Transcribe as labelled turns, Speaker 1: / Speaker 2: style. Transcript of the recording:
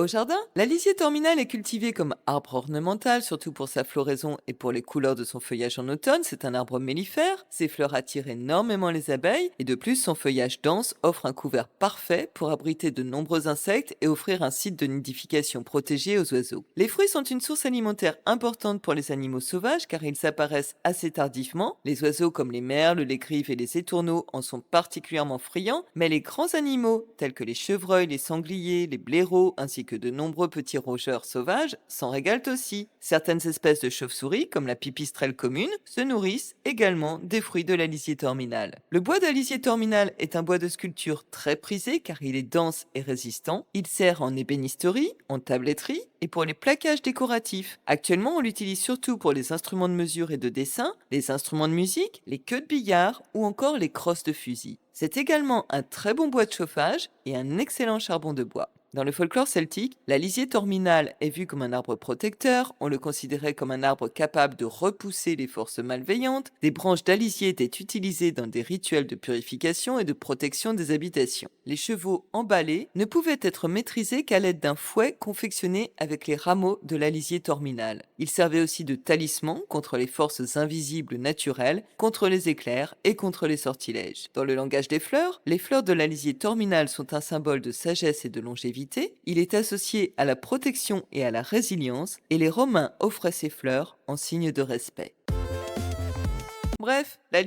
Speaker 1: Au jardin, la lisier terminale est cultivée comme arbre ornemental, surtout pour sa floraison et pour les couleurs de son feuillage en automne. C'est un arbre mellifère, ses fleurs attirent énormément les abeilles et de plus son feuillage dense offre un couvert parfait pour abriter de nombreux insectes et offrir un site de nidification protégé aux oiseaux. Les fruits sont une source alimentaire importante pour les animaux sauvages car ils apparaissent assez tardivement. Les oiseaux comme les merles, les grives et les étourneaux en sont particulièrement friands, mais les grands animaux tels que les chevreuils, les sangliers, les blaireaux ainsi que de nombreux petits rongeurs sauvages s'en régalent aussi. Certaines espèces de chauves-souris comme la pipistrelle commune se nourrissent également des fruits de la lisier terminale. Le bois de la lisier terminale est un bois de sculpture très prisé car il est dense et résistant. Il sert en ébénisterie, en tabletterie et pour les plaquages décoratifs. Actuellement, on l'utilise surtout pour les instruments de mesure et de dessin, les instruments de musique, les queues de billard ou encore les crosses de fusil. C'est également un très bon bois de chauffage et un excellent charbon de bois. Dans le folklore celtique, la lisier terminale est vue comme un arbre protecteur, on le considérait comme un arbre capable de repousser les forces malveillantes, des branches d'alisier étaient utilisées dans des rituels de purification et de protection des habitations. Les chevaux emballés ne pouvaient être maîtrisés qu'à l'aide d'un fouet confectionné avec les rameaux de la lisier terminale. Il servait aussi de talisman contre les forces invisibles naturelles, contre les éclairs et contre les sortilèges. Dans le langage des fleurs, les fleurs de la lisier terminale sont un symbole de sagesse et de longévité. Il est associé à la protection et à la résilience, et les Romains offraient ces fleurs en signe de respect. Bref, la